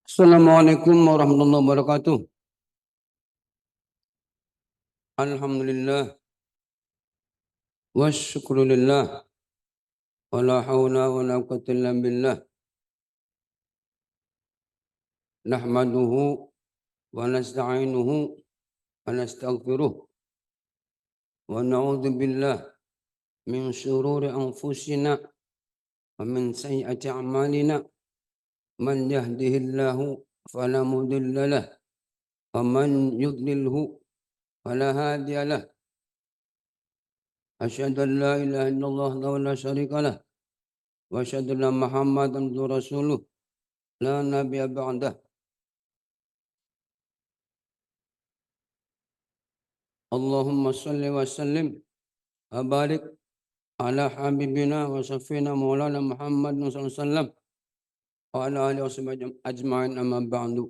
Assalamualaikum warahmatullahi wabarakatuh. Alhamdulillah wa syukrulillah wa la hawla wa la quwwata illa billah. Nahmaduhu wa nasta'inuhu wa nastaghfiruh wa na'udzu billah min syururi anfusina wa min sayyiati a'malina. Man yahdihillahu fala mudilla lah wa man yudlilhu fala hadiya lah. Asyhadu an la ilaha illallah wa la syarika lah wa asyhadu anna Muhammadan rasuluh la nabiyya ba'dah. Allahumma salli wa sallim wa barik ala habibina wa safina maulana Muhammad sallallahu alaihi wasallam wa ala alihi washabihi ajma'in amma ba'du.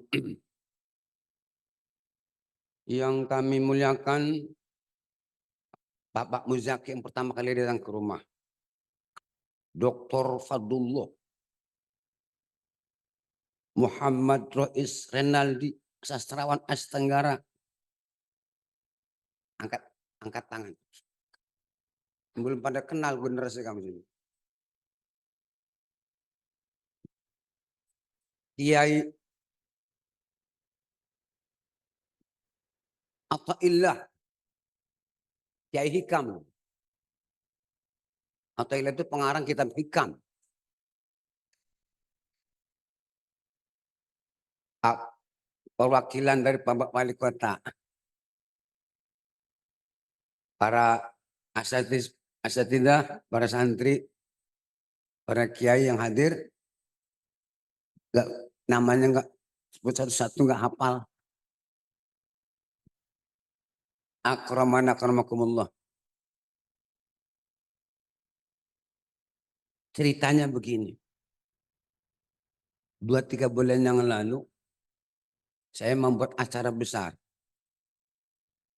Yang kami muliakan Bapak Muzaki yang pertama kali datang ke rumah, Dr. Fadullah Muhammad Rois Renaldi, sastrawan Asia Tenggara. Angkat tangan. Belum pada kenal generasi kami sini. Kiai Athaillah, Kiai Hikam. Athaillah itu pengarang kitab Hikam. Perwakilan dari Bapak Wali Kota, para asatidzah, para santri, para kiai yang hadir, namanya enggak sebut satu-satu, enggak hafal. Akramana akramakumullah. Ceritanya begini. 2-3 bulan yang lalu saya membuat acara besar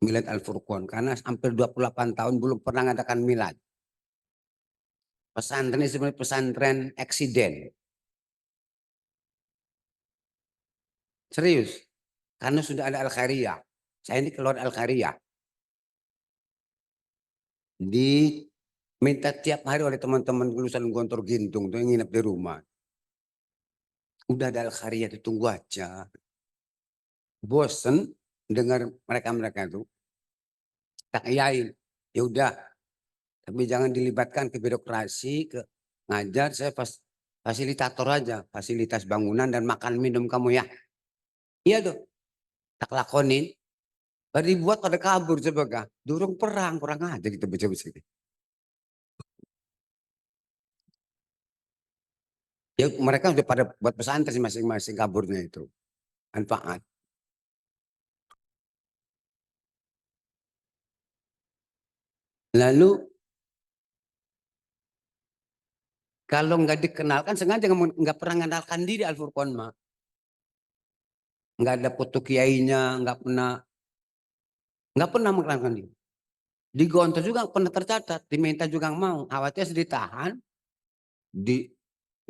Milad Al-Furqan karena hampir 28 tahun belum pernah mengadakan milad. Pesantren ini sebenarnya pesantren eksiden. Serius. Karena sudah ada Al-Khairiyah. Saya ini keluar Al-Khairiyah. Diminta tiap hari oleh teman-teman lulusan Gontor Gintung tuh yang nginep di rumah. Udah ada Al-Khairiyah, tunggu aja. Bosen dengar mereka itu. Tak iyain. Ya udah. Tapi jangan dilibatkan ke birokrasi, ke ngajar. Saya fasilitator aja. Fasilitas bangunan dan makan minum kamu ya. Iya tuh. Tak lakonin. Baru dibuat pada kabur sebagai. Durung perang, kurang aja kita baca-baca. Ya mereka udah pada buat pesantren masing-masing kaburnya itu. Manfaat. Lalu kalau nggak dikenalkan sengaja nggak pernah mengenalkan diri Al-Furqan mah. Nggak ada foto kiainya, nggak pernah mengenalkan diri. Di Gontor juga pernah tercatat, diminta juga mau. Awalnya ditahan, di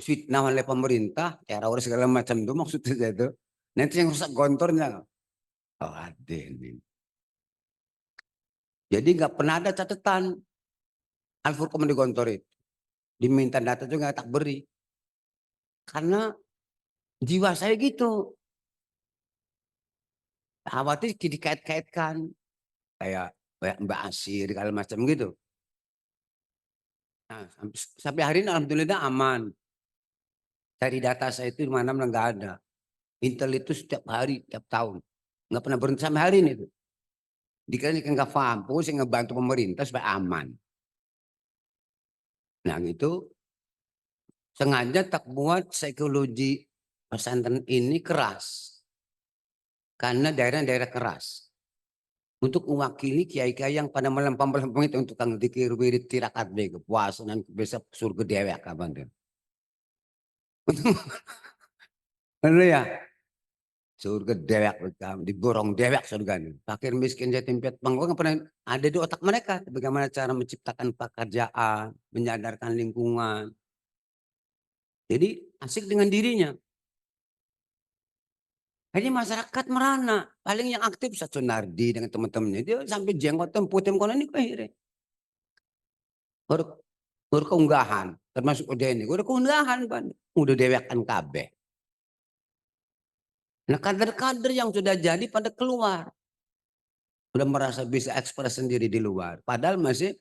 fitnah oleh pemerintah, teroris segala macam itu maksudnya itu. Nanti yang rusak Gontornya. Oh, aden. Jadi nggak pernah ada catatan Al-Furqan di Gontor itu. Diminta data juga tak beri. Karena jiwa saya gitu. Khawatir dikait-kaitkan. Kayak Mbak Asir, segala macam gitu. Nah, sampai hari ini alhamdulillah aman. Dari data saya itu mana-mana nggak ada. Intel itu setiap hari, setiap tahun. Nggak pernah berhenti sampai hari ini tuh. Dikira kan nggak paham. Pokoknya saya ngebantu pemerintah supaya aman. Nah gitu. Sengaja tak buat psikologi pesantren ini keras. Karena daerah-daerah keras. Untuk mewakili kiai-kiai yang pada melempam-melempam itu untuk kang dikir wirid tirakat bego puasa dan besok surga dewek kapan tuh. Bener ya? Surga dewek diborong dewek surga ini. Fakir miskin yatim piatu panggung pernah ada di otak mereka bagaimana cara menciptakan pekerjaan, menyadarkan lingkungan. Jadi asik dengan dirinya. Akhirnya masyarakat merana. Paling yang aktif Sunardi dengan teman-temannya. Dia sampai jenggotan putih kono ini akhirnya. Baru, baru keunggahan. Termasuk udah ini. Udah keunggahan. Udah dewekan kabeh. Nah kader-kader yang sudah jadi pada keluar. Udah merasa bisa ekspres sendiri di luar. Padahal masih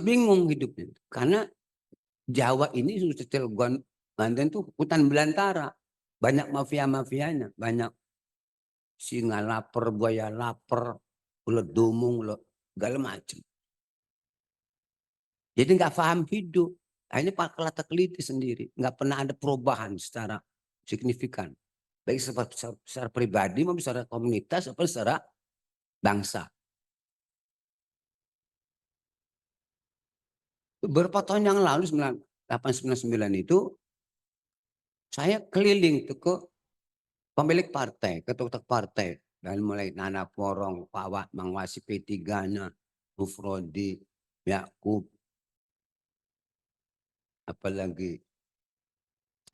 bingung hidupnya. Karena Jawa ini sudah Cilegon, Banten tuh hutan belantara. Banyak mafia-mafianya. Banyak singa lapar, buaya lapar, ulet dumung, segala macam. Jadi nggak paham hidup. Akhirnya Pak Kelata teliti sendiri. Nggak pernah ada perubahan secara signifikan. Baik secara pribadi maupun secara komunitas maupun secara bangsa. Beberapa tahun yang lalu 1899 itu saya keliling tuh ke pemilik partai, ketua partai. Dan mulai Nana Porong, Pak Wak, Mangwasi P3-nya, Mufrodi, Yakub, apalagi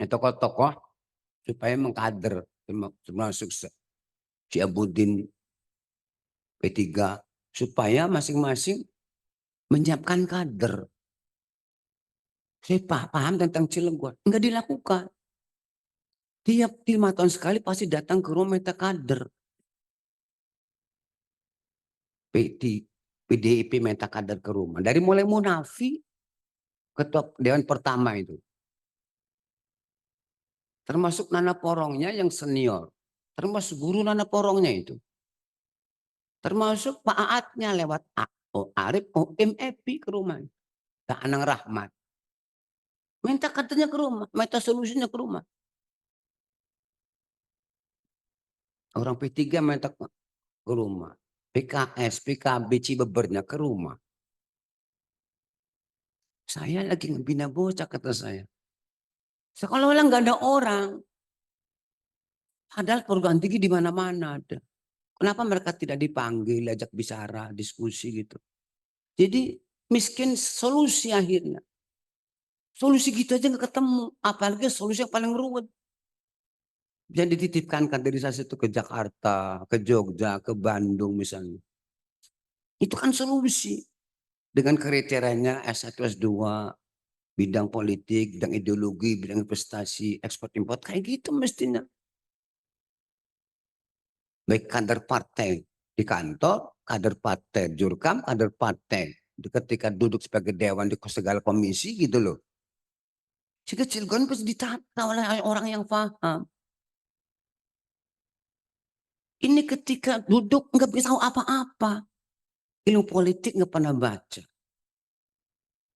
tokoh-tokoh supaya mengkader termasuk si Abudin P3 supaya masing-masing menyiapkan kader. Saya paham tentang Cilegon, enggak dilakukan. Tiap 5 tahun sekali pasti datang ke rumah minta kader. PDIP minta kader ke rumah. Dari mulai Munafi, ketua Dewan pertama itu. Termasuk Nana Porongnya yang senior. Termasuk guru Nana Porongnya itu. Termasuk Pak Aatnya lewat Arif Epi ke rumah. Kak Anang Rahmat. Minta kadernya ke rumah. Minta solusinya ke rumah. Orang P3 minta ke rumah. PKS, PKB, Cibebernya ke rumah. Saya lagi ngebina bocah kata saya. Sekolah-olah nggak ada orang. Padahal perguruan tinggi di mana-mana ada. Kenapa mereka tidak dipanggil, ajak bicara, diskusi gitu. Jadi miskin solusi akhirnya. Solusi gitu aja nggak ketemu. Apalagi solusi yang paling ruwet. Bisa dititipkan kaderisasi itu ke Jakarta, ke Jogja, ke Bandung misalnya. Itu kan solusi. Dengan kriterianya S1, S2, bidang politik, bidang ideologi, bidang investasi, ekspor import. Kayak gitu mestinya. Baik kader partai di kantor, kader partai jurkam, kader partai ketika duduk sebagai dewan di segala komisi gitu loh. Kecil kan pasti ditata oleh orang yang paham. Ini ketika duduk nggak bisa tahu apa-apa. Ilmu politik nggak pernah baca.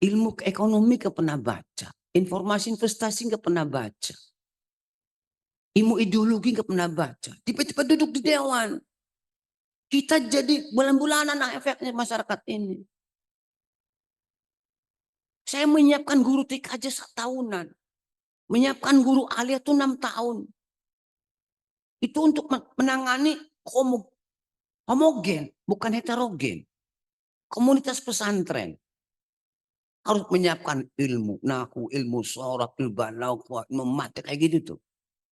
Ilmu ekonomi nggak pernah baca. Informasi investasi nggak pernah baca. Ilmu ideologi nggak pernah baca. Tiba-tiba duduk di dewan. Kita jadi bulan-bulanan efeknya masyarakat ini. Saya menyiapkan guru TK aja setahunan. Menyiapkan guru alia itu 6 tahun. Itu untuk menangani homogen, bukan heterogen. Komunitas pesantren harus menyiapkan ilmu nahu, ilmu sorab, ilmu balaghah, ilmu mata kayak gitu tuh.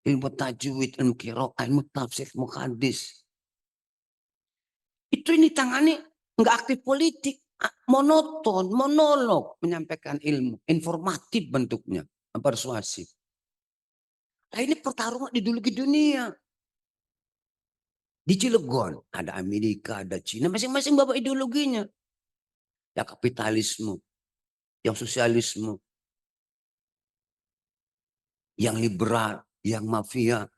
Ilmu tajwid, ilmu qiraah, ilmu tafsir, ilmu hadis. Itu ini tangani nggak aktif politik, monoton, monolog menyampaikan ilmu, informatif bentuknya, persuasif. Nah ini pertarungan ideologi dunia. Di Cilegon ada Amerika, ada Cina, masing-masing bawa ideologinya. Ya kapitalisme, yang sosialisme, yang liberal, yang mafia.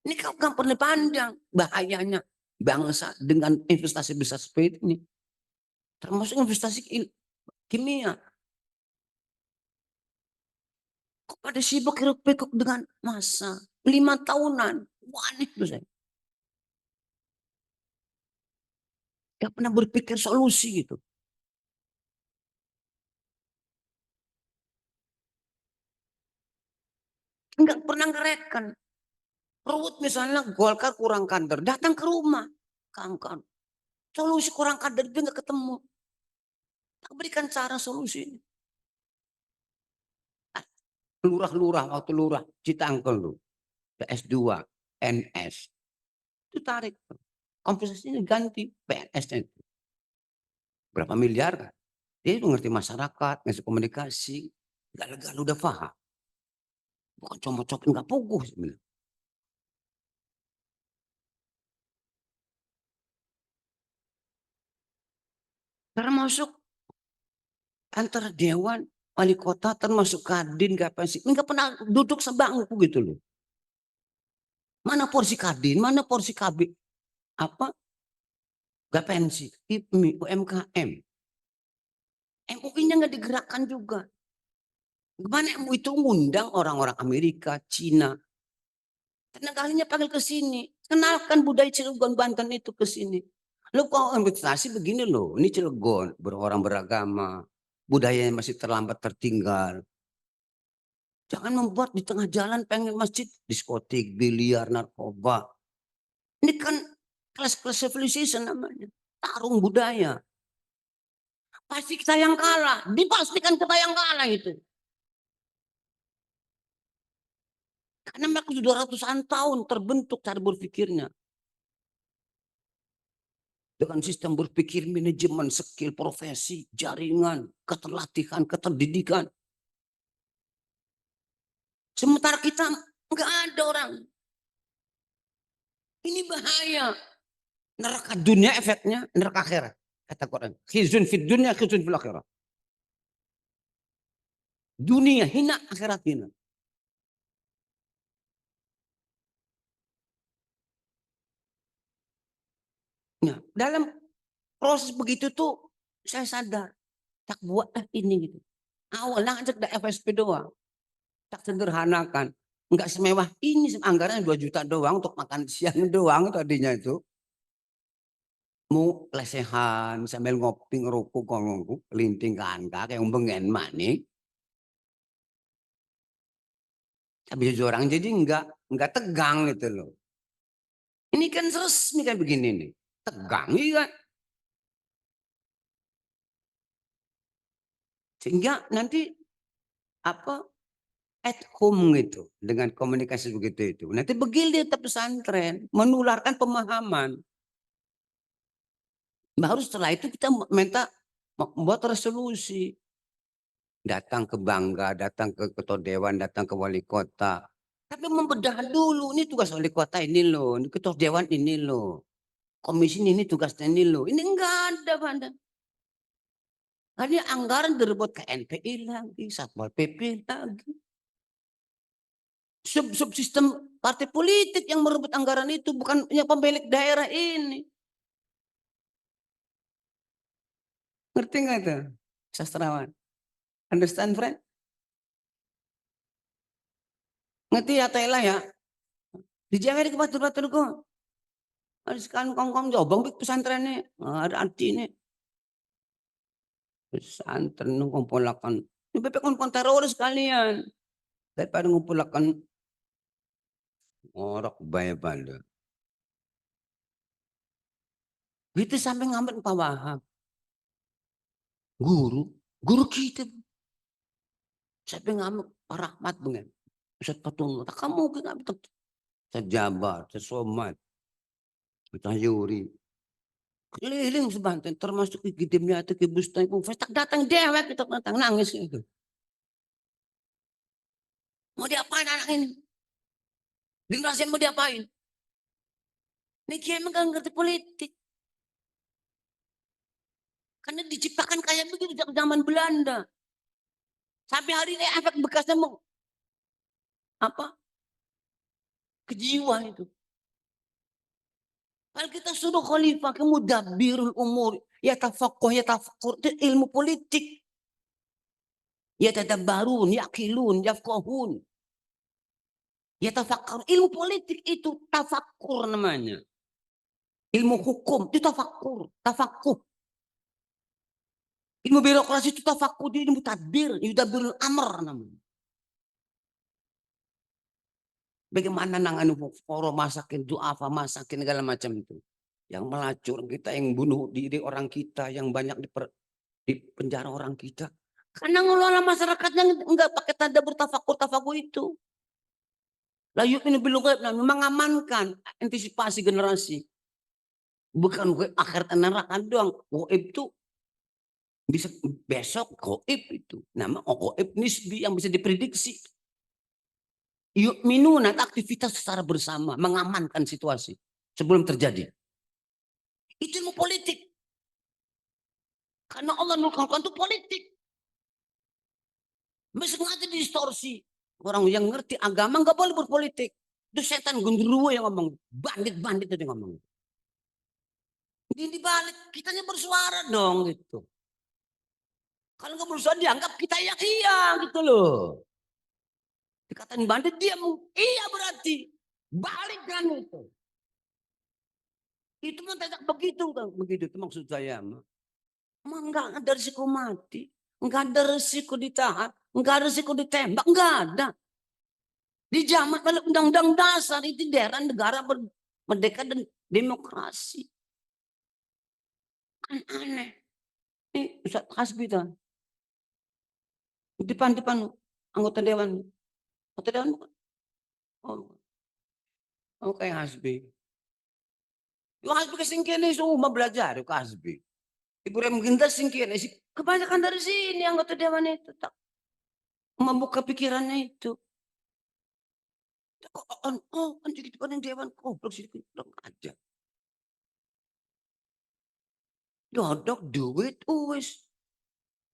Ini kau kan pernah pandang bahayanya bangsa dengan investasi besar seperti ini. Termasuk investasi kimia. Kok pada sibuk hiruk-pikuk dengan masa 5 tahunan. Wah aneh tuh saya. Gak pernah berpikir solusi gitu. Enggak pernah ngereken. Ruwet misalnya Golkar kurang kader. Datang ke rumah. Kangkan. Solusi kurang kader dia nggak ketemu. Tak berikan cara solusi. Lurah-lurah waktu lurah Citangkel tuh. PS2, NS. Itu tarik. Komposisinya ganti PNS-nya itu. Berapa miliar kan? Dia itu ngerti masyarakat, ngerti komunikasi. Gagal udah paham. Bukan cuma cokin nggak puguh sebenarnya. Termasuk antara dewan, wali kota, termasuk kadin, kapan sih? Nggak pernah duduk sebangku gitu loh. Mana porsi kadin, mana porsi KB, apa, gak pensi, IPMI, UMKM. MUI-nya nggak digerakkan juga. Gimana MUI itu ngundang orang-orang Amerika, Cina. Tenang kalinya panggil ke sini. Kenalkan budaya Cilegon, Banten itu ke sini. Lo kok investasi begini loh. Ini Cilegon, berorang beragama. Budayanya masih terlambat tertinggal. Jangan membuat di tengah jalan pengen masjid, diskotik, biliar, narkoba. Ini kan kelas-kelas civilization namanya. Tarung budaya. Pasti kita yang kalah. Dipastikan kita yang kalah itu. Karena mereka sudah ratusan tahun terbentuk cara berpikirnya. Dengan sistem berpikir, manajemen, skill, profesi, jaringan, keterlatihan, keterdidikan. Sementara kita nggak ada orang. Ini bahaya. Neraka dunia efeknya neraka akhirat. Kata Quran. Khizun fid dunia, khizun fil akhirat. Dunia hina, akhirat hina. Nah, dalam proses begitu tuh saya sadar. Tak buat ini gitu. Awalnya ajak da FSP doang. Tak sederhanakan. Enggak semewah ini, anggarannya 2 juta doang untuk makan siang doang tadinya itu. Mau lesehan sambil ngopi ngerokok ngongku kelinting kan kayak umbengen manik. Tapi jujur orang jadi enggak tegang gitu loh. Ini kan resmi kayak begini nih. Tegang iya. Sehingga nanti apa at home gitu dengan komunikasi begitu itu. Nanti begitu tetap pesantren menularkan pemahaman. Baru setelah itu kita minta membuat resolusi. Datang ke Bangga, datang ke ketua dewan, datang ke wali kota. Tapi membedah dulu, ini tugas wali kota ini loh, ini ketua dewan ini loh. Komisi ini tugasnya ini loh. Ini enggak ada Banda. Ini anggaran direbut ke NPI lagi, Satpol PP lagi. Subsistem partai politik yang merebut anggaran itu, bukan yang pemilik daerah ini. Ngerti nggak itu, sastrawan? Understand, friend? Ngerti ya, Tela ya? Di Jawa ke batur-batur kok. Ada sekarang kong-kong jobong pesantrennya. Ada artinya. Pesantren ngumpulakan. Ini BP kon teroris kalian. Daripada ngumpulakan orang bayar Banda. Itu sampai ngambil Pak Wahab. Guru kita. Sampai ngambil Pak Rahmat bengen. Ustaz Patungga. Tak kamu ngambil sejabat, sesomat, Yuri. Keliling sebanten termasuk ke gidimnya atau ke bustan pun tak datang dewek kita datang nangis itu. Mau diapain anak ini? Generasi mau diapain? Ini kiai emang gak ngerti politik. Karena diciptakan kayak begitu dari zaman Belanda. Sampai hari ini efek bekasnya mau apa? Kejiwa itu. Kalau kita suruh khalifah kemudabbirul umur, ya tafakuh, ya tafakur, itu ilmu politik. Ya tadabbarun, ya akilun, ya fqahun. Ya tafakur, ilmu politik itu tafakur namanya. Ilmu hukum itu tafakur, tafakuh. Ilmu birokrasi itu tafakur, ilmu tadbir, yudabbirul amr namanya. Bagaimana nangani foro masakin duafa masakin segala macam itu. Yang melacur kita, yang bunuh diri orang kita, yang banyak di penjara orang kita. Karena ngelola masyarakatnya enggak pakai tanda bertafakur itu. La yu'minu bil ghaib, mengamankan antisipasi generasi. Bukan gue akhirat neraka doang. Ghaib itu bisa besok ghaib itu. Nama ghaib nisbi yang bisa diprediksi. Yu'minuna aktivitas secara bersama, mengamankan situasi sebelum terjadi. Itu ilmu politik. Karena Allah nurkan itu politik. Sengaja distorsi. Orang yang ngerti agama nggak boleh berpolitik. Itu setan gundurwo yang ngomong. Bandit-bandit itu ngomong. Ini dibalik, kitanya bersuara dong gitu. Kalau nggak bersuara dianggap kita yang iya gitu loh. Dikatain bandit dia iya berarti. Balik kan itu. Itu mah tidak begitu kan. Begitu itu maksud saya. Emang nggak ada risiko mati. Nggak ada risiko ditahan. Nggak ada risiko ditembak. Nggak ada. Dijamat oleh undang-undang dasar itu daerah negara merdeka dan demokrasi. Kan aneh. Ini Ustaz Hasbi tuh. Depan anggota dewan. Anggota dewan bukan? Oh kayak Hasbi. Yung Hasbi kasingkian semua belajar yung Hasbi. Ibu Rem Gintas singkian. Kebanyakan dari sini anggota dewan itu. Tak membuka pikirannya itu. Oh kan jadi depan dewan. Goblok sih. Kurang aja. Dodok duit wis.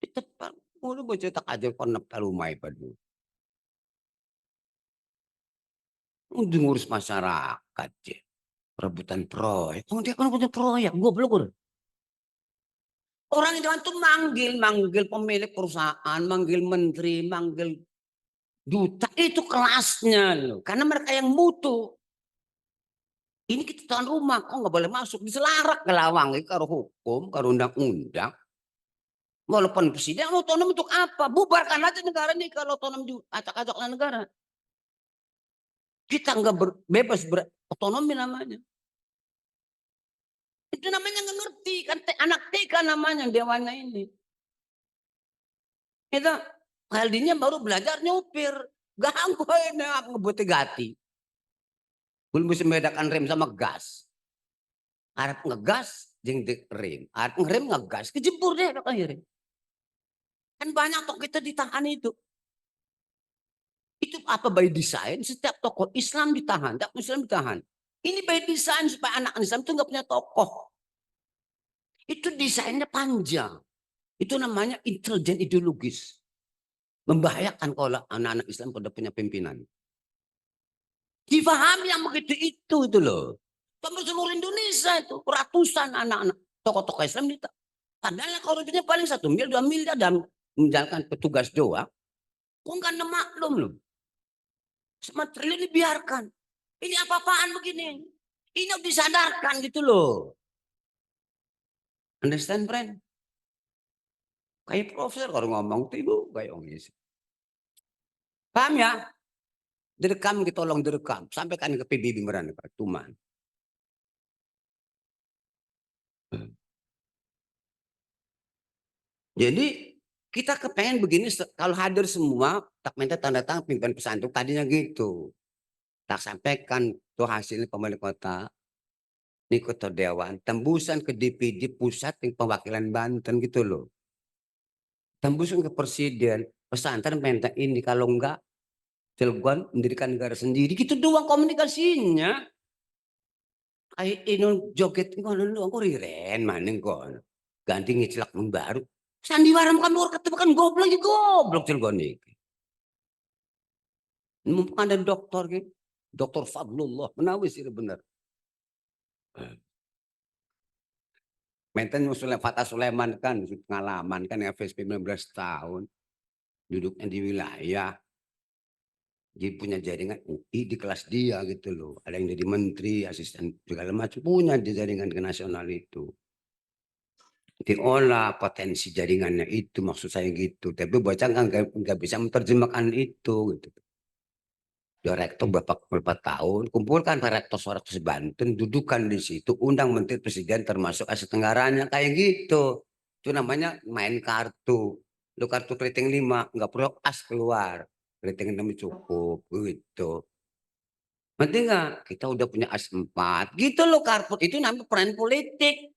Ditepan. Udah baca tak aja konep talumay pa dulu. Udah ngurus masyarakat ya. Rebutan proyek. Oh dia kan rebutan proyek. Goblok udah. Orang yang tuh manggil pemilik perusahaan, manggil menteri, manggil duta. Itu kelasnya loh. Karena mereka yang butuh. Ini kita tuan rumah, kok nggak boleh masuk. Diselarak ke lawang, karo hukum, karo undang-undang. Walaupun presiden otonom untuk apa? Bubarkan aja negara ini kalau otonom acak-acak negara. Kita nggak bebas berotonomi namanya. Itu namanya nggak ngerti kan anak TK namanya dewannya ini. Kita Haldinya baru belajar nyupir. Ganggu ini ngebuti gati. Belum bisa membedakan rem sama gas. Harap ngegas jeng rem. Harap ngerem ngegas. Kejebur deh akhirnya. Kan banyak toh kita ditahan itu. Itu apa by design? Setiap tokoh Islam ditahan. Setiap Muslim ditahan. Ini by design supaya anak Islam itu nggak punya tokoh. Itu desainnya panjang. Itu namanya intelijen ideologis. Membahayakan kalau anak-anak Islam pada punya pimpinan. Difahami yang begitu itu loh. Sampai seluruh Indonesia itu ratusan anak-anak tokoh-tokoh Islam itu. Padahal korupsinya paling 1 miliar 2 miliar dan menjalankan petugas doang. Kok nggak ada maklum loh. Semua triliun dibiarkan. Ini apa-apaan begini? Ini harus disadarkan gitu loh. Understand friend? Kayak profesor kalau ngomong tuh ibu kayak orang ini. Paham ya? Direkam kita tolong direkam. Sampaikan ke PBB merana Pak Tuman. Jadi kita kepengen begini kalau hadir semua tak minta tanda tangan pimpinan pesantren tadinya gitu. Tak sampaikan tuh hasilnya pemilik kota. Ini kota dewan tembusan ke DPD pusat yang perwakilan Banten gitu loh. Tembusan ke presiden pesantren minta ini kalau enggak Cilegon mendirikan negara sendiri gitu doang komunikasinya. Kayak ini joget ngono lu aku riren maning kok. Ganti ngicilak baru. Sandiwara kan luar ketemu kan goblok Cilegon iki. Mumpung ada dokter gitu. Dokter Fadlullah menawis itu benar. Menten musuhnya Fatah Sulaiman kan pengalaman kan FSP 15 tahun duduknya di wilayah. Dia punya jaringan UI di kelas dia gitu loh. Ada yang jadi menteri, asisten segala macam punya di jaringan ke nasional itu. Diolah potensi jaringannya itu maksud saya gitu. Tapi bocah kan nggak bisa menerjemahkan itu gitu. Dia rektor berapa tahun, kumpulkan para rektor suara Banten, dudukan di situ, undang menteri presiden termasuk Asia Tenggaranya kayak gitu. Itu namanya main kartu. Lu kartu keriting 5, nggak perlu as keluar. Keriting 6 cukup, gitu. Ngerti nggak? Kita udah punya as 4, gitu loh kartu. Itu namanya peran politik.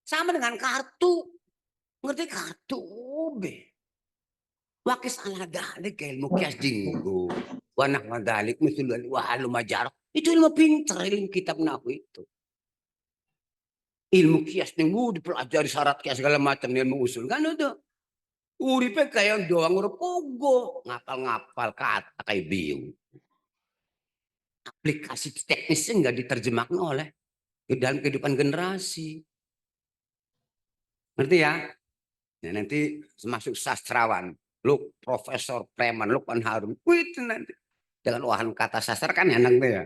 Sama dengan kartu. Ngerti kartu? Be. Wakis ala dalik ilmu kias dinggo. Wanak madalik misulun wahalu majar. Itu ilmu pinter, ilmu kitab naku itu. Ilmu kias nih dipelajari syarat kias segala macam ilmu usul kan udah. Uripe kayak doang udah pogo, ngapal-ngapal kata kayak biu. Aplikasi teknisnya nggak diterjemahkan oleh ke dalam kehidupan generasi. Ngerti ya? Nah, nanti masuk sastrawan, lu profesor preman, lu kan harum. Wih, itu nanti dengan wahan kata sastra kan enak tuh ya.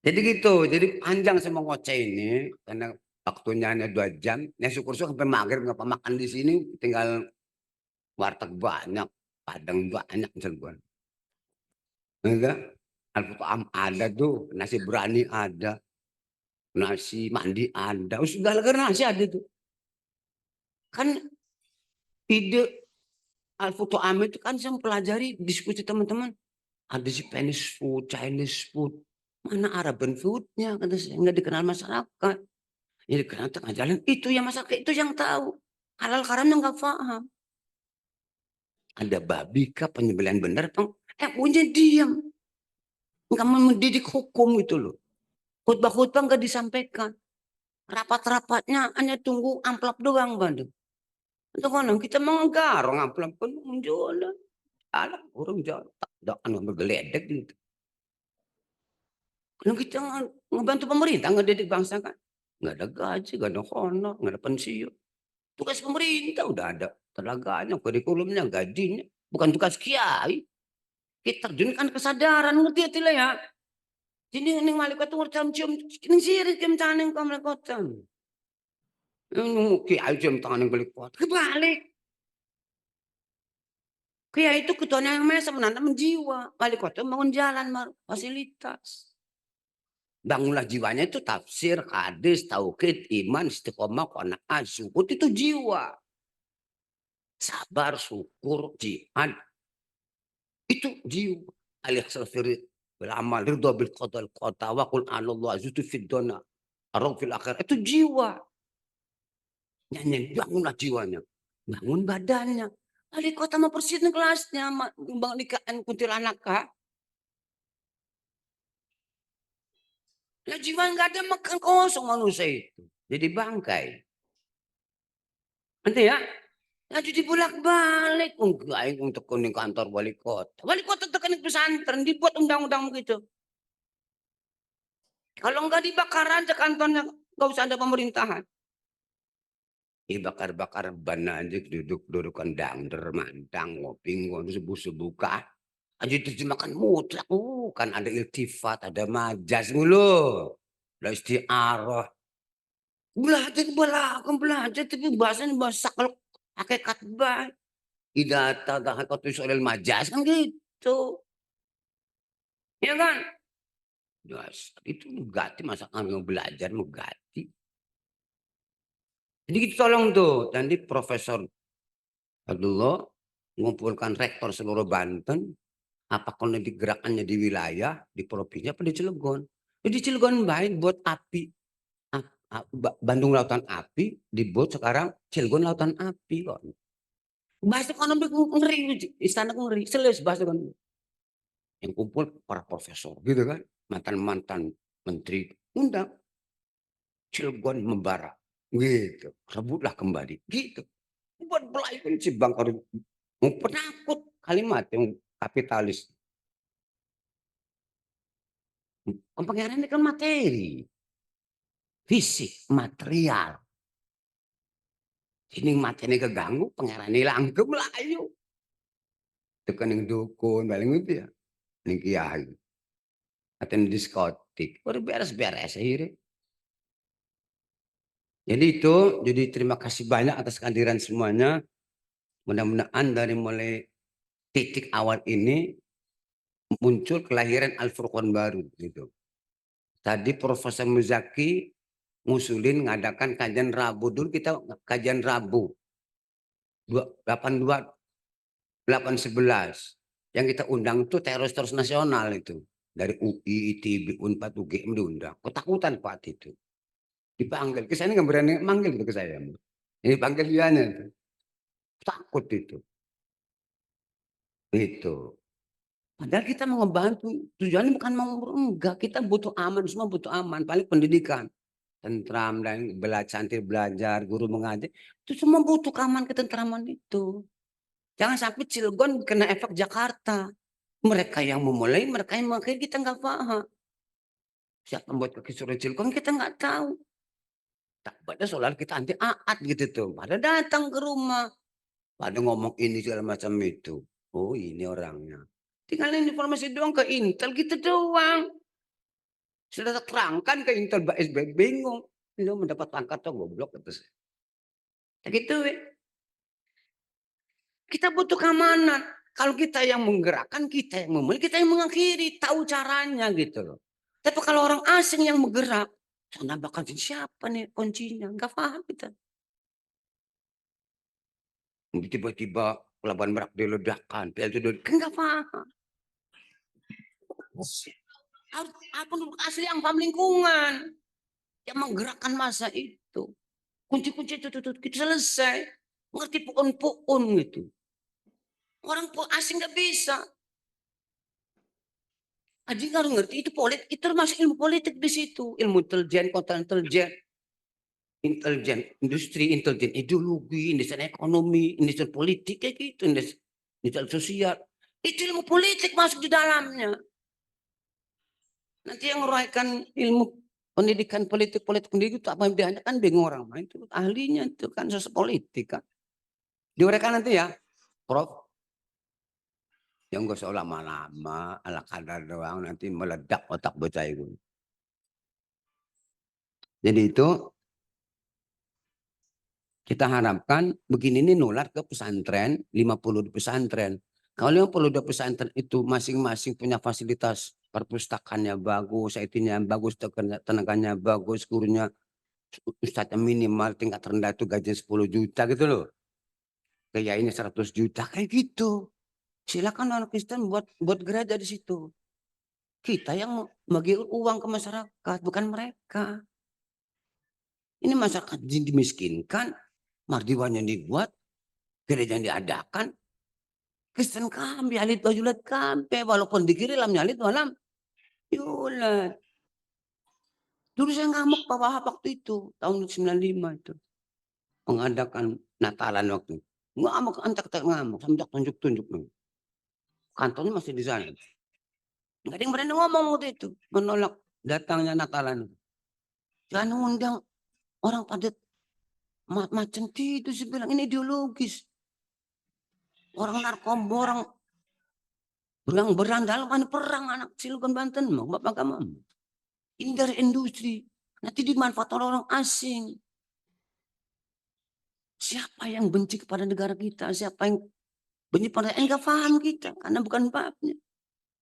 Jadi gitu, jadi panjang saya mau ngoceh ini karena waktunya hanya 2 jam. Ya syukur-syukur sampai maghrib nggak makan di sini, tinggal warteg banyak, padang banyak misalnya. Enggak, Alpukat ada tuh, nasi berani ada, nasi mandi ada, segala nasi ada tuh. Kan ide Alpukat itu kan saya pelajari diskusi teman-teman. Ada si Chinese food, Chinese food. Mana Arabian foodnya? Kata saya, nggak dikenal masyarakat. Jadi dikenal tengah jalan, itu yang masyarakat itu yang tahu. Halal haramnya nggak paham. Ada babi kah penyembelihan benar? Punya diam. Nggak mendidik hukum itu loh. Khutbah-khutbah nggak disampaikan. Rapat-rapatnya hanya tunggu amplop doang, Bandung. Itu kan kita mau garong amplop pun menjual. Alah, orang jalan tak ada anu bergeledek gitu. Kalau kita ngebantu pemerintah ngedidik bangsa kan, nggak ada gaji, nggak ada honor, nggak ada pensiun. Tugas pemerintah udah ada tenaganya, kurikulumnya, gajinya, bukan tugas kiai. Kita terjunkan kesadaran ngerti ya tila ya. Jadi ning malaikat tuh cium cium ning siri cium taneng ke malaikat. Kiai cium taneng balik kot. Kebalik. Kiai itu ketuanya yang mesa menanam jiwa. Balik kota bangun jalan fasilitas. Bangunlah jiwanya itu tafsir, hadis, tauhid, iman, istiqomah, qanaah, syukur itu jiwa. Sabar, syukur, jihad. Itu jiwa. Al-ikhsafir beramal, ridho bil qadal qata, wa qul anallah azutu fid dona. Arau fil akhir. Itu jiwa. Nyanyi, bangunlah jiwanya. Bangun badannya. Wali kota mau presiden kelasnya. Bang Likaan kuntilanak kah? Lah jiwa nggak ada makan kosong manusia itu. Jadi bangkai. Nanti ya. Nah jadi bolak-balik. Enggak untuk kuning kantor wali kota. Wali kota tekan pesantren. Dibuat undang-undang begitu. Kalau nggak dibakar aja kantornya. Nggak usah ada pemerintahan. Bakar-bakar ban aja duduk-dudukan dangder, mantang, ngopi, sebuka. Aja diterjemahkan mutlak. Kan ada iltifat, ada majas mulu. Ada istiarah. Belajar tapi bahasanya bahasa kalau hakikat bah. Idata hakikat soal majas kan gitu. Ya kan? Itu ganti masa kami mau belajar mau ganti. Jadi kita tolong tuh, nanti Profesor Abdullah mengumpulkan rektor seluruh Banten, apakah nanti gerakannya di wilayah, di provinsi apa di Cilegon. Jadi Cilegon baik buat api. Bandung Lautan Api, dibuat sekarang Cilegon Lautan Api kok. Bahasa ekonomi ngeri, istana ngeri, selesai bahasa ekonomi. Yang kumpul para profesor gitu kan, mantan-mantan menteri undang Cilegon membara gitu, rebutlah kembali gitu. Buat pelayan si Bang mau penakut kalimat yang kapitalis. Pengeran ini kan materi, fisik, material. Ini materi keganggu, pengeran hilang ke Melayu. Tekan yang dukun, paling itu ya. Ini kiai. Atau diskotik. Udah beres-beres akhirnya. Jadi itu, jadi terima kasih banyak atas kehadiran semuanya. Mudah-mudahan dari mulai titik awal ini muncul kelahiran Al-Furqan baru gitu. Tadi Profesor Muzaki ngusulin ngadakan kajian Rabu. Dulu kita kajian Rabu 82 811 yang kita undang itu teroris nasional itu dari UI, ITB, Unpad, UGM diundang. Ketakutan Pak itu. Dipanggil ke sana nggak berani manggil gitu ke saya. Ini panggil dianya itu. Takut itu. Itu. Padahal kita mau ngebantu, tujuannya bukan mau enggak, kita butuh aman, semua butuh aman, paling pendidikan, tentram dan belajar, guru mengajar, itu semua butuh keamanan ketentraman itu. Jangan sampai Cilegon kena efek Jakarta. Mereka yang memulai, mereka yang mengakhiri, kita nggak paham. Siapa membuat kekisuran Cilegon kita nggak tahu. Pada soal kita anti aat gitu tuh, pada datang ke rumah, pada ngomong ini segala macam itu. Oh ini orangnya. Tinggalin informasi doang ke Intel gitu doang. Sudah terangkan ke Intel SB bingung. Lu mendapat pangkat tuh goblok kata saya. Gitu kita butuh keamanan. Kalau kita yang menggerakkan, kita yang memulai, kita yang mengakhiri, tahu caranya gitu loh. Tapi kalau orang asing yang bergerak, sana bakal siapa nih kuncinya? Enggak paham kita. Tiba-tiba pelabuhan Merak diledakkan, PLTU kan enggak paham. Harus penduduk asli yang paham lingkungan, yang menggerakkan masa itu. Kunci-kunci itu kita selesai. Ngerti pukun-pukun gitu. Orang asing nggak bisa. Aji harus ngerti itu politik, itu termasuk ilmu politik di situ, ilmu intelijen, kontra intelijen, intelijen industri, intelijen ideologi, industri ekonomi, industri politik kayak gitu, industri sosial. Itu ilmu politik masuk di dalamnya. Nanti yang nguraikan ilmu pendidikan politik pendidik itu apa yang dia kan bingung orang main itu ahlinya itu kan sosial politik kan. Diuraikan nanti ya, Prof. Yang gak usah lama-lama, ala kadar doang nanti meledak otak bocah itu. Jadi itu kita harapkan begini ini nular ke pesantren, 50 di pesantren. Kalau 50 di pesantren itu masing-masing punya fasilitas perpustakaannya bagus, IT-nya bagus, tenaganya bagus, gurunya ustadznya minimal tingkat rendah itu gaji 10 juta gitu loh. Kayak ini 100 juta kayak gitu. Silakan orang Kristen buat gereja di situ. Kita yang bagi uang ke masyarakat, bukan mereka. Ini masyarakat dimiskinkan, mardiwannya dibuat, gereja yang diadakan, Kristen kami, alit bajulat kami, walaupun dikiri lam nyalit malam, yulat. Dulu saya ngamuk Pak Wahab waktu itu, tahun 95 itu. Mengadakan Natalan waktu. Ngamuk, antak ngamuk, sampai tunjuk-tunjuk. Kantornya masih di sana. Nggak ada yang berani ngomong waktu itu, menolak datangnya Natalan. Jangan undang orang padat macam itu, saya bilang ini ideologis. Orang narkoba, orang berang-berang dalam perang anak Cilegon Banten, mau bapak kamu. Ini dari industri, nanti dimanfaatkan orang asing. Siapa yang benci kepada negara kita? Siapa yang benci pada enggak paham kita karena bukan babnya.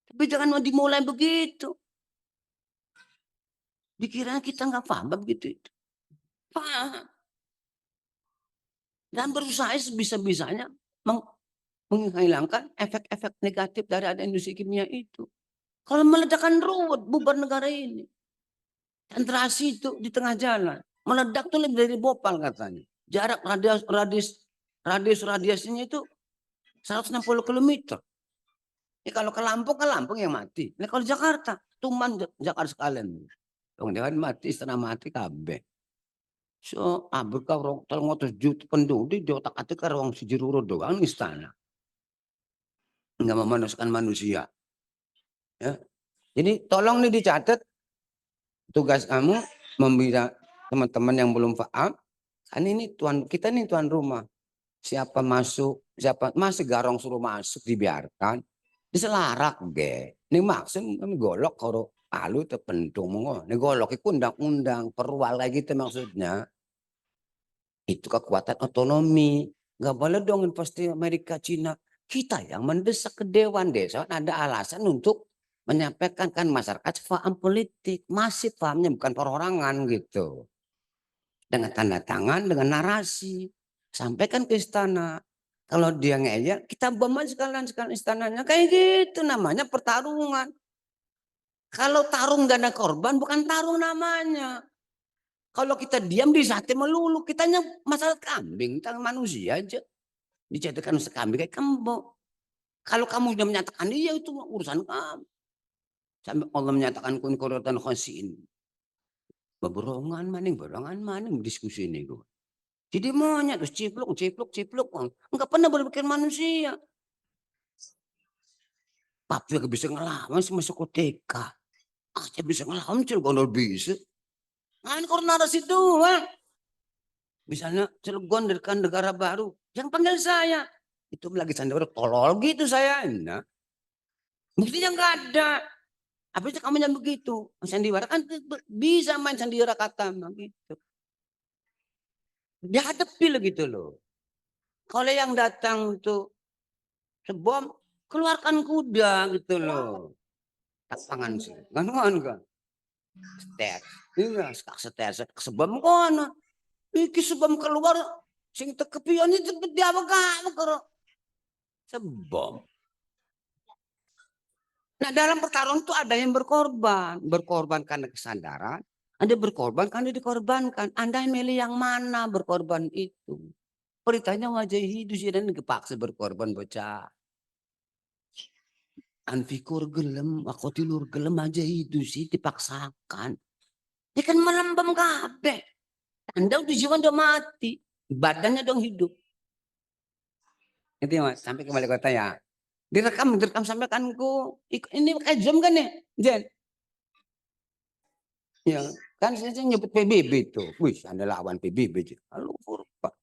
Tapi jangan mau dimulai begitu. Dikira kita enggak paham begitu itu. Paham. Dan berusaha sebisa-bisanya menghilangkan efek-efek negatif dari ada industri kimia itu. Kalau meledakkan ruwet bubar negara ini. Sentrasi itu di tengah jalan. Meledak tuh lebih dari Bhopal katanya. Jarak radiasinya itu 160 km. Ya, kalau ke Lampung yang mati. Nah, kalau Jakarta, Tuman Jakarta sekalian. Dong jangan mati, setengah mati kabeh. So, berkah orang 300 juta penduduk di otak-atik ke ruang Sijiruro doang istana. Enggak memanusiakan manusia. Ya. Jadi tolong nih dicatat tugas kamu membina teman-teman yang belum paham. Kan ini kita nih tuan rumah. Siapa masuk, siapa masih garong suruh masuk dibiarkan. Diselarak ge. Ini maksud golok kalau alu terpentung mo. Ini golok itu undang-undang perwal kayak gitu maksudnya. Itu kekuatan otonomi. Gak boleh dong investasi Amerika Cina. Kita yang mendesak ke Dewan Desa ada alasan untuk menyampaikan kan masyarakat paham politik. Masih pahamnya bukan perorangan gitu. Dengan tanda tangan, dengan narasi. Sampaikan ke istana. Kalau dia ngeyel, kita bom aja sekalian istananya. Kayak gitu namanya pertarungan. Kalau tarung gak ada korban, bukan tarung namanya. Kalau kita diam di sate melulu, kitanya masalah kambing, kita manusia aja. Dijadikan sekambing kayak kamu. Kalau kamu sudah menyatakan iya itu urusan kamu. Sampai Allah menyatakan kun qurratan khasiin. Beberongan maning diskusi ini gue. Jadi maunya terus cipluk. Enggak pernah berpikir manusia. Tapi gak bisa ngelawan sih masuk TK. Aja bisa ngelawan Cilegon bisa. Nah ini kalau narasi doang. Misalnya Cilegon dari negara baru. Yang panggil saya. Itu lagi sandiwara tolol gitu saya. Nah, buktinya nggak ada. Apa itu kamu yang begitu? Sandiwara kan bisa main sandiwara kata gitu. Dihadapi lo gitu loh. Kalau yang datang tuh sebom, keluarkan kuda gitu loh. Tak pangan sih. Kan kan. Seter. Iya, seter sebom kono. Iki sebom keluar sing tekepion itu dia apa karo sebom. Nah, dalam pertarungan itu ada yang berkorban karena kesadaran, ada berkorban karena dikorbankan. Anda milih yang mana berkorban itu? Beritanya wajah hidup sih dan kepaksa berkorban bocah. Anfikur gelem, aku tilur gelem aja itu sih dipaksakan. Dia kan melembam kabeh. Anda udah jiwa udah mati, badannya dong hidup. Itu ya mas, sampai kembali kota ya. Direkam sampaikan ku. Ini pakai Zoom kan ya, Jen? Ya, kan saya nyebut PBB itu. Wih, Anda lawan PBB. Lalu Pak.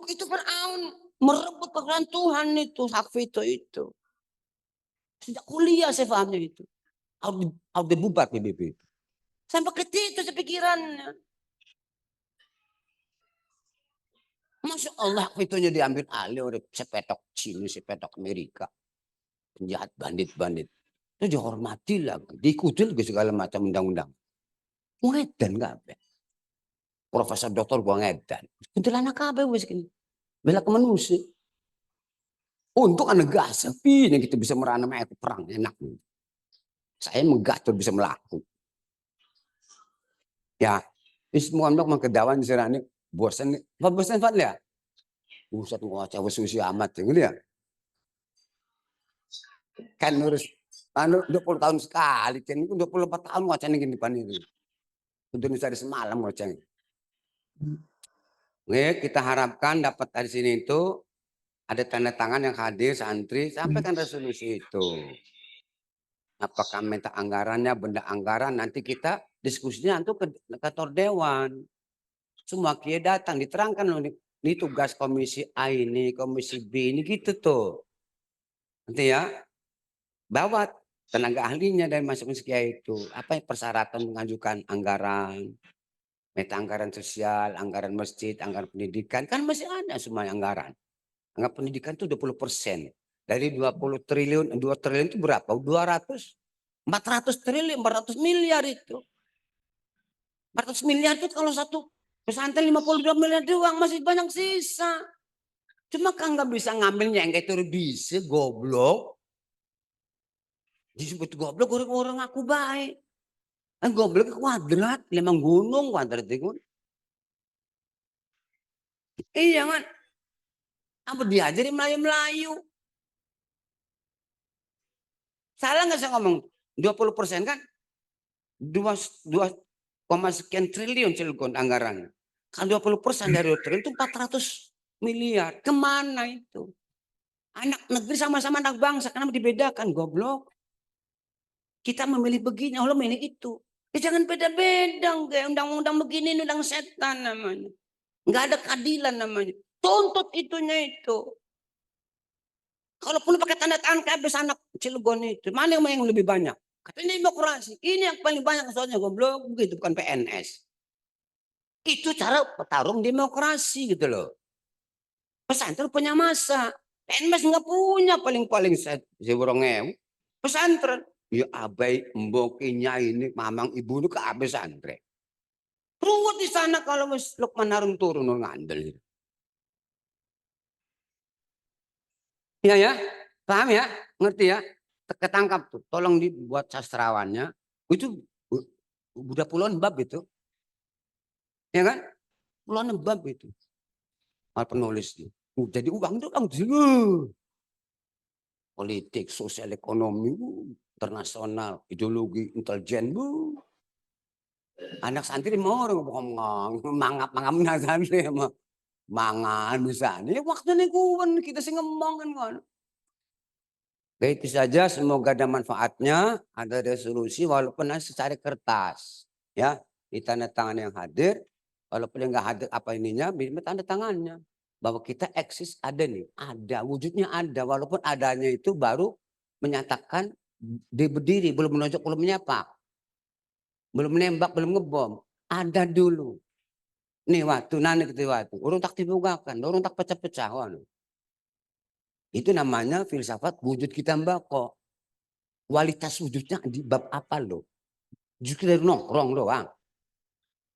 Itu Firaun merebut pekerjaan Tuhan itu, hak veto itu. Sejak kuliah saya pahamnya itu. Harus dibubar PBB itu. Sampai ke situ sepikirannya. Masya Allah vetonya diambil alih oleh sepetok Cina, sepetok Amerika. Penjahat bandit-bandit. Itu dihormati lagi. Diikuti lagi segala macam undang-undang. Ngedan kabeh. Profesor doktor gua ngedan. Kuntilanak kabeh wis kene. Bela ke manusia. Untuk anak gas, tapi yang kita bisa merana itu perang enak. Saya menggatur bisa melaku. Ya, semua orang mengkedawan di sana ini bosan. Bosan Fadli ya? Usat ngoceh susi amat gitu ya. Kan nurus 20 tahun sekali, kan 24 tahun ngoceh gini depan itu. Indonesia dari semalam ngoceh. Kita harapkan dapat dari sini itu ada tanda tangan yang hadir santri sampaikan resolusi itu. Apakah minta anggarannya, benda anggaran, nanti kita diskusinya nanti ke kantor dewan. Semua kiai datang, diterangkan loh, ini tugas komisi A ini, komisi B ini gitu tuh. Nanti ya, bawa tenaga ahlinya dari masing-masing kiai itu. Apa persyaratan mengajukan anggaran, minta anggaran sosial, anggaran masjid, anggaran pendidikan, kan masih ada semua anggaran. Anggaran pendidikan itu 20%. Dari 20 triliun, 2 triliun itu berapa? 400 triliun, 400 miliar itu. 400 miliar itu kalau satu pesantren 52 miliar doang, masih banyak sisa. Cuma kan nggak bisa ngambilnya yang kayak itu bisa, goblok. Disebut goblok orang aku baik. Kan goblok kuadrat, lemang gunung kuadrat itu. Iya kan? Apa diajarin Melayu-Melayu? Salah nggak saya ngomong? 20% kan? 2,sekian triliun Cilegon anggarannya. Kan 20% dari triliun itu 400 miliar. Kemana itu? Anak negeri sama-sama anak bangsa. Kenapa dibedakan? Goblok. Kita memilih begini, Allah memilih itu. Jangan beda-beda. Undang-undang begini, undang setan namanya. Nggak ada keadilan namanya. Tuntut itunya itu. Kalaupun pakai tanda tangan habis anak Cilegon itu, mana yang lebih banyak? Katanya demokrasi. Ini yang paling banyak soalnya goblok begitu, bukan PNS. Itu cara petarung demokrasi gitu loh. Pesantren punya masa. PNS nggak punya paling-paling saya borongnya. Pesantren. Ya abai, mbok, nyai ini, mamang, ibu ini kabeh santri. Ruwet di sana kalau wis Lukman Harun turun ngandel. Iya ya, paham ya, ngerti ya, ketangkap tuh, tolong dibuat sastrawannya, itu udah puluhan bab itu, ya kan? Puluhan bab itu, penulisnya. Jadi uang itu kan politik, sosial ekonomi, internasional, ideologi, intelijen, anak santri mau ngomong, mangap santri sama mangan misalnya, waktu ini kuan kita sih ngomong kan. Itu saja, semoga ada manfaatnya, ada resolusi walaupun secara kertas. Ya, di tanda tangan yang hadir, walaupun yang nggak hadir apa ininya, bisa tanda tangannya. Bahwa kita eksis ada nih, ada, wujudnya ada, walaupun adanya itu baru menyatakan dia berdiri, belum menunjuk, belum menyapa, belum menembak, belum ngebom. Ada dulu. Nih waktu, nanti gitu waktu. Urung tak dibukakan, urung tak pecah-pecah. Itu namanya filsafat wujud kita mbak kok. Kualitas wujudnya di bab apa loh? Justru dari nongkrong doang.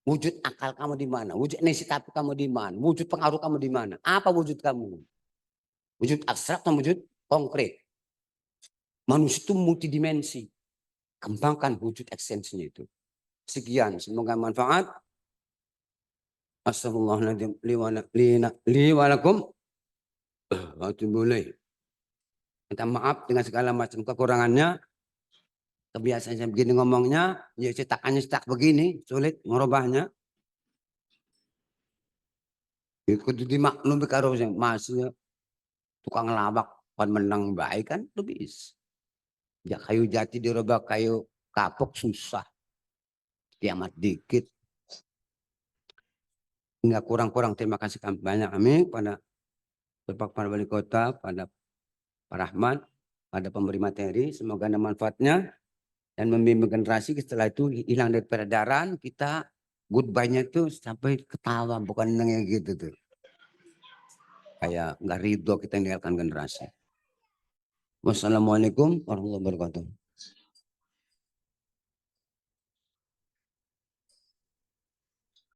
Wujud akal kamu di mana? Wujud inisiatif kamu di mana? Wujud pengaruh kamu di mana? Apa wujud kamu? Wujud abstrak atau wujud konkret? Manusia itu multidimensi. Kembangkan wujud esensinya itu. Sekian, semoga manfaat. Assalamualaikum liwalakum. Boleh. Minta maaf dengan segala macam kekurangannya. Kebiasaan saya begini ngomongnya, ya cetakannya cetak begini, sulit merubahnya. Ikut dimaklumi karo sing masih tukang lawak pan menang baik kan itu bisa. Ya kayu jati dirubah kayu kapuk susah. Kiamat dikit. Enggak kurang-kurang terima kasih banyak kami pada Bapak Kepala Wali Kota, pada Pak Rahmat, pada pemberi materi. Semoga ada manfaatnya dan membimbing generasi setelah itu hilang dari peredaran kita goodbye-nya tuh sampai ketawa bukan yang gitu tuh. Kayak nggak ridho kita meninggalkan generasi. Wassalamualaikum warahmatullahi wabarakatuh.